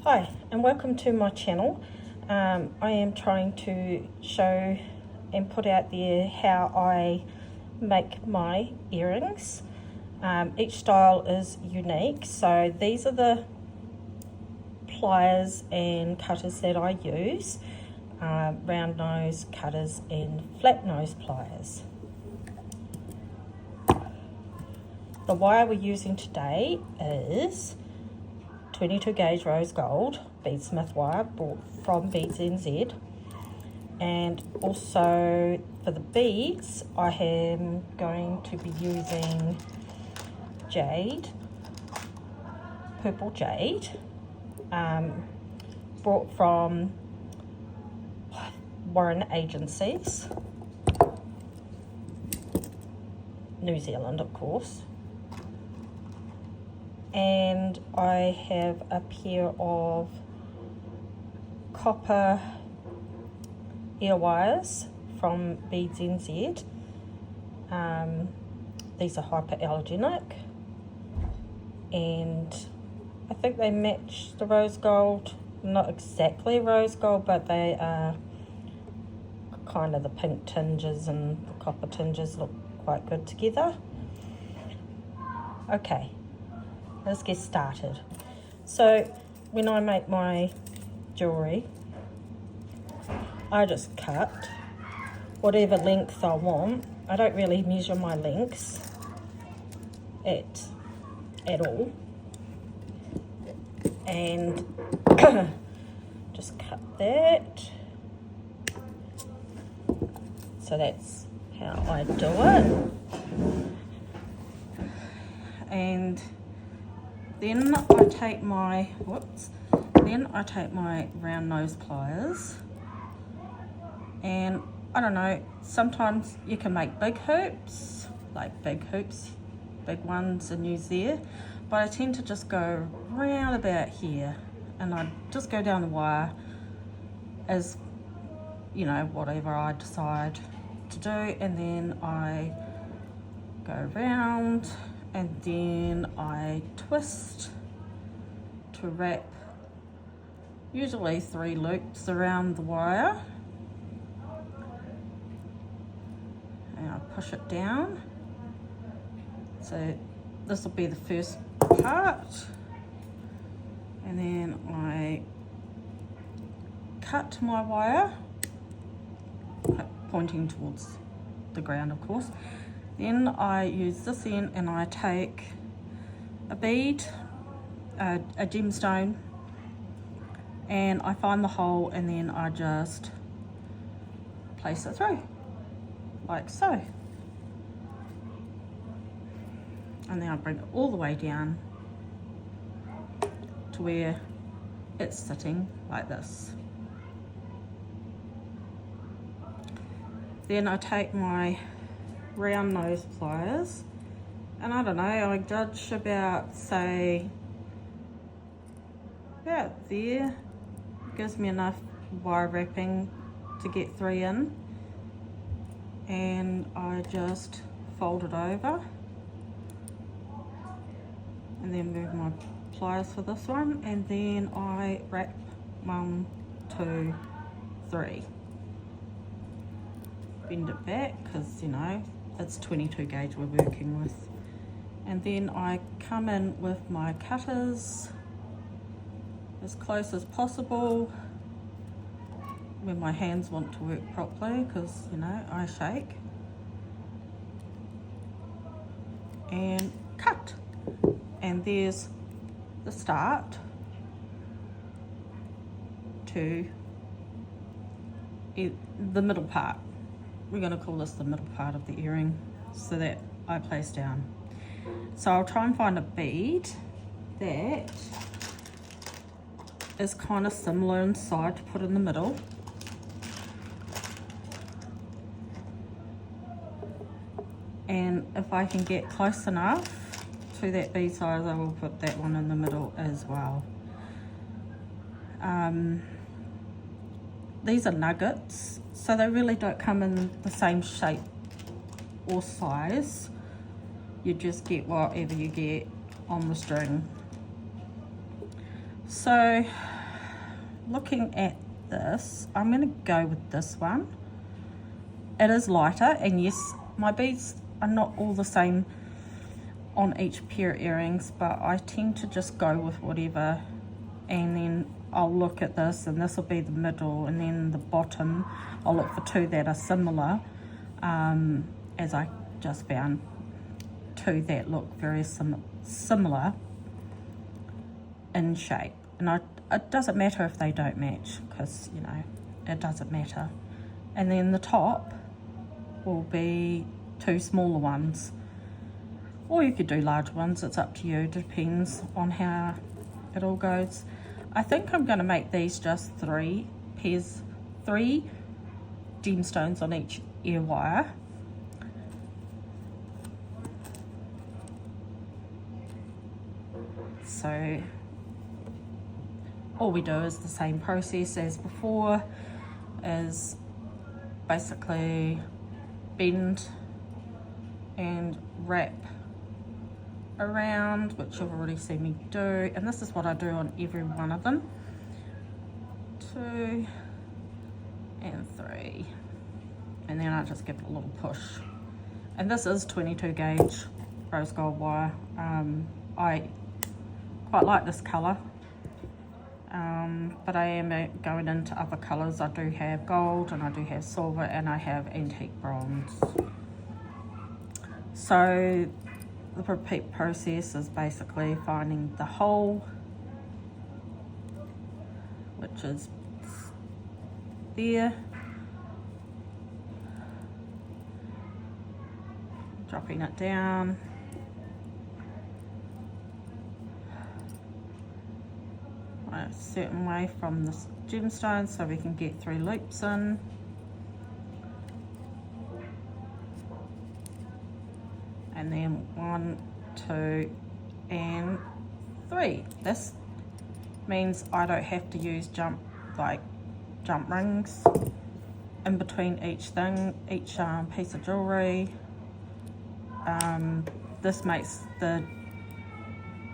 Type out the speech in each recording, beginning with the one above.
Hi and welcome to my channel. I am trying to show and put out there how I make my earrings. Each style is unique, so these are the pliers and cutters that I use, round nose cutters and flat nose pliers. The wire we're using today is 22 gauge rose gold beadsmith wire bought from Beads NZ, and also for the beads I am going to be using jade, purple jade, brought from Warren Agencies, New Zealand of course. And I have a pair of copper ear wires from Beads NZ. These are hypoallergenic, and I think they match the rose gold. Not exactly rose gold, but they are kind of the pink tinges and the copper tinges look quite good together. Okay. Let's get started. So when I make my jewellery, I just cut whatever length I want. I don't really measure my lengths at all, and just cut that. So that's how I do it. And then I take my round nose pliers, and I don't know, sometimes you can make big hoops, big ones and use there, but I tend to just go round about here, and I just go down the wire as, you know, whatever I decide to do, and then I go round, and then I twist to wrap usually 3 loops around the wire, and I push it down. So this will be the first part, and then I cut my wire, pointing towards the ground of course. Then I use this end and I take a bead, a gemstone, and I find the hole, and then I just place it through, like so. And then I bring it all the way down to where it's sitting like this. Then I take my round nose pliers, and I don't know, I judge about, say, about there. It gives me enough wire wrapping to get 3 in, and I just fold it over, and then move my pliers for this one, and then I wrap 1, 2, 3. Bend it back because, you know, it's 22 gauge we're working with, and then I come in with my cutters as close as possible when my hands want to work properly, because, you know, I shake, and cut. And there's the start to the middle part. We're going to call this the middle part of the earring, so that I place down. So I'll try and find a bead that is kind of similar inside to put in the middle. And if I can get close enough to that bead size, I will put that one in the middle as well. These are nuggets, so they really don't come in the same shape or size. You just get whatever you get on the string. So looking at this, I'm going to go with this one. It is lighter, and yes, my beads are not all the same on each pair of earrings, but I tend to just go with whatever, and then I'll look at this, and this will be the middle, and then the bottom I'll look for two that are similar, as I just found two that look very similar in shape. And it doesn't matter if they don't match, because you know, it doesn't matter. And then the top will be two smaller ones, or you could do large ones, it's up to you, depends on how it all goes. I think I'm going to make these just three gemstones on each ear wire. So all we do is the same process as before, is basically bend and wrap around, which you've already seen me do, and this is what I do on every one of them. 2 and 3, and then I just give it a little push. And this is 22 gauge rose gold wire. I quite like this colour, but I am going into other colours. I do have gold, and I do have silver, and I have antique bronze. So the repeat process is basically finding the hole, which is there, dropping it down, a certain way from the gemstone so we can get 3 loops in. And then 1, 2, and 3. This means I don't have to use jump rings in between each thing, each piece of jewelry. This makes the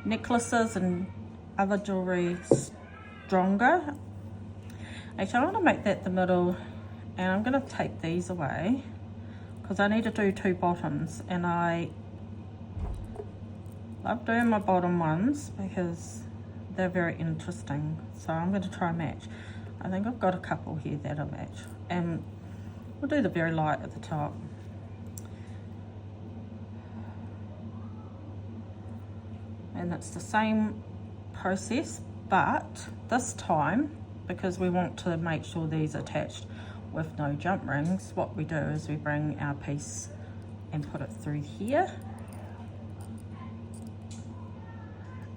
necklaces and other jewelry stronger. Actually, I want to make that the middle, and I'm going to take these away because I need to do 2 bottoms, and I love doing my bottom ones because they're very interesting. So I'm going to try and match. I think I've got a couple here that'll match, and we'll do the very light at the top. And it's the same process, but this time, because we want to make sure these are attached with no jump rings, what we do is we bring our piece and put it through here,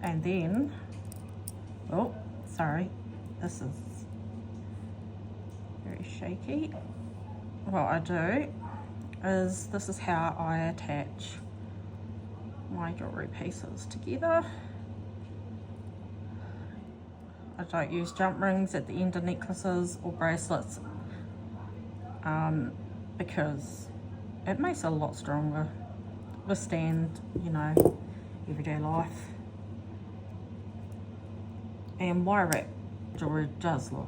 and then, oh sorry, this is very shaky. What I do is, this is how I attach my jewelry pieces together. I don't use jump rings at the end of necklaces or bracelets, because it makes it a lot stronger, withstand, you know, everyday life. And wire wrap jewelry does look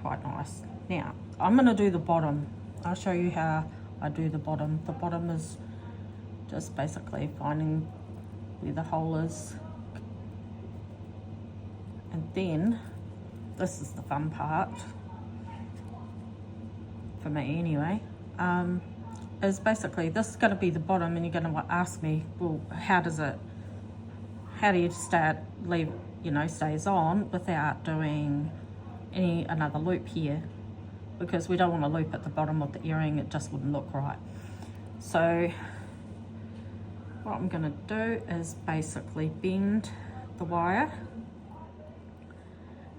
quite nice. Now I'm going to do the bottom. I'll show you how I do the bottom. The bottom is just basically finding where the hole is, and then this is the fun part for me anyway, is basically this is going to be the bottom, and you're going to ask me, well, how do you stays on without doing another loop here, because we don't want to loop at the bottom of the earring, it just wouldn't look right. So what I'm going to do is basically bend the wire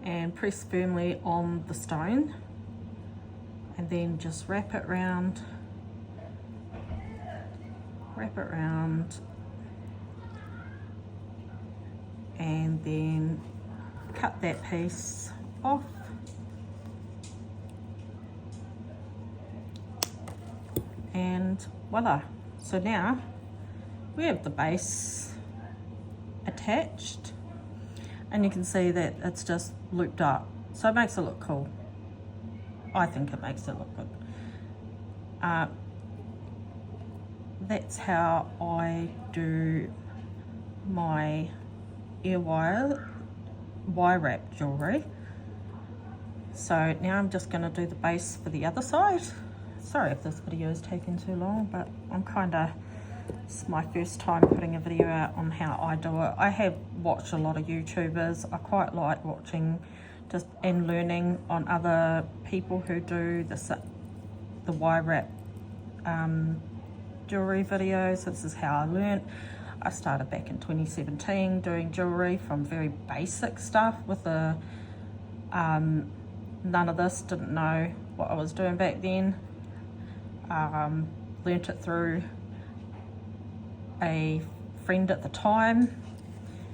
and press firmly on the stone, and then just wrap it round, and then cut that piece off, and voila. So now we have the base attached, and you can see that it's just looped up, so it makes it look cool. I think it makes it look good. That's how I do my ear wire wrap jewellery. So now I'm just going to do the base for the other side. Sorry if this video is taking too long, but it's my first time putting a video out on how I do it. I have watched a lot of YouTubers. I quite like watching and learning on other people who do the wire wrap jewellery videos. This is how I learnt. I started back in 2017 doing jewellery from very basic stuff with none of this, didn't know what I was doing back then. Learnt it through a friend at the time,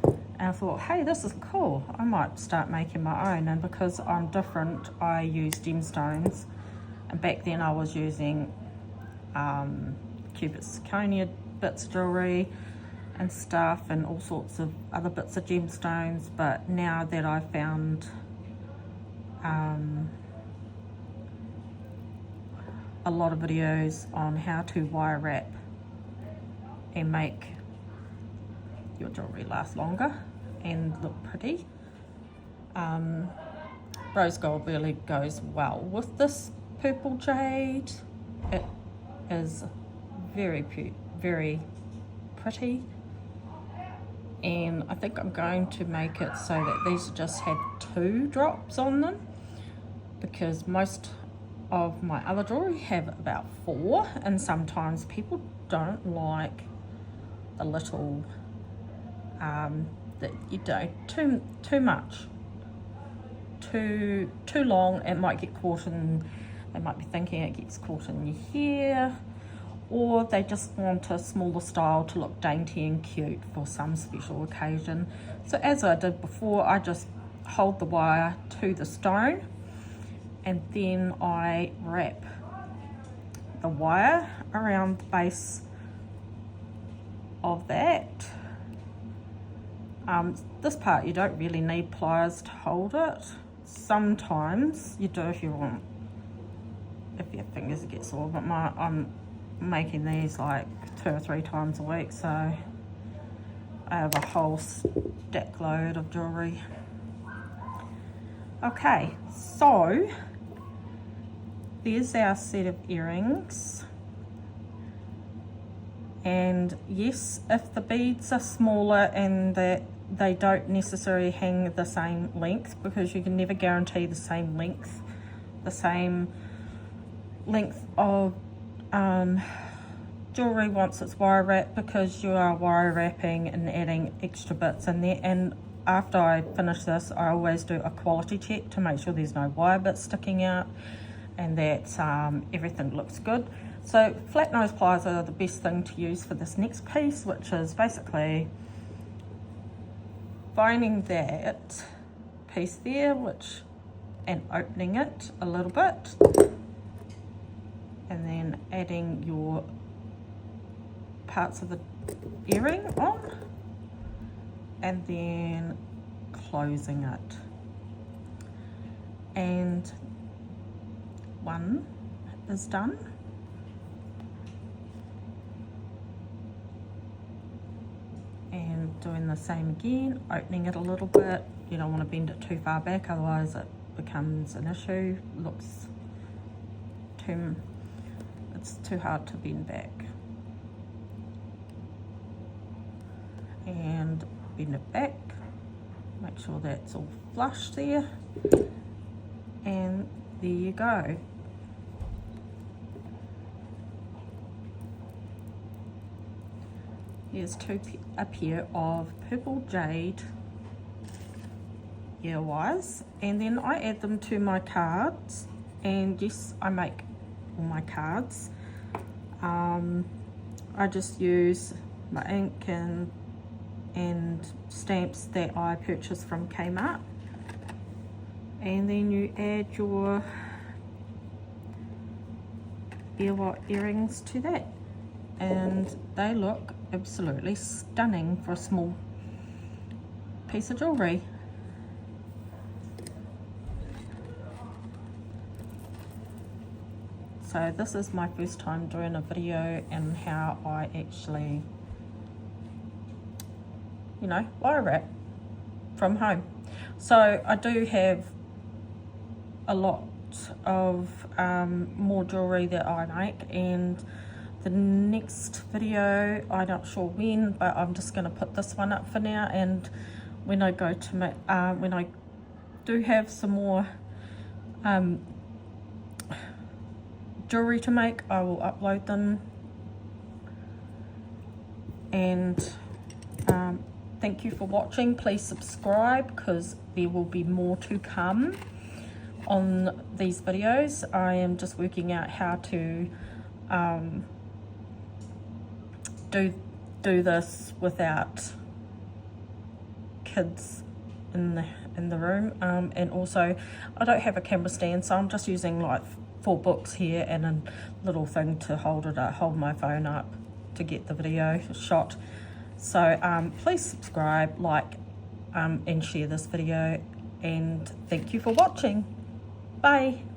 and I thought, hey, this is cool, I might start making my own. And because I'm different, I use gemstones, and back then I was using cubic zirconia bits of jewellery and stuff, and all sorts of other bits of gemstones. But now that I found a lot of videos on how to wire wrap and make your jewellery last longer and look pretty, rose gold really goes well with this purple jade. It is very pretty, and I think I'm going to make it so that these just have 2 drops on them, because most of my other jewellery have about 4, and sometimes people don't like the little that you don't too much, too long. It might get caught in, they might be thinking it gets caught in your hair, or they just want a smaller style to look dainty and cute for some special occasion. So as I did before, I just hold the wire to the stone, and then I wrap the wire around the base of that. This part you don't really need pliers to hold it. Sometimes you do if you want, if your fingers get sore, but I'm making these like 2 or 3 times a week, so I have a whole stack load of jewellery. Okay, so there's our set of earrings. And yes, if the beads are smaller and that they don't necessarily hang the same length, because you can never guarantee the same length of jewellery once it's wire wrapped, because you are wire wrapping and adding extra bits in there. And after I finish this, I always do a quality check to make sure there's no wire bits sticking out and that everything looks good. So flat nose pliers are the best thing to use for this next piece, which is basically finding that piece there, and opening it a little bit, and then adding your parts of the earring on, and then closing it. And one is done. And doing the same again, opening it a little bit. You don't want to bend it too far back, otherwise it becomes an issue. It's too hard to bend back. And bend it back, make sure that's all flush there, and there you go. Here's a pair of purple jade ear wires, and then I add them to my cards. And yes, I make all my cards. I just use my ink and stamps that I purchased from Kmart, and then you add your earrings to that, and they look absolutely stunning for a small piece of jewellery. So this is my first time doing a video and how I actually, you know, wire wrap from home. So I do have a lot of more jewelry that I make, and the next video, I'm not sure when, but I'm just going to put this one up for now, and when I go to make, when I do have some more jewelry to make, I will upload them. And thank you for watching. Please subscribe, because there will be more to come on these videos. I am just working out how to do this without kids in the room, and also I don't have a camera stand, so I'm just using like 4 books here and a little thing to hold my phone up to get the video shot. So please subscribe, like, and share this video, and thank you for watching. Bye.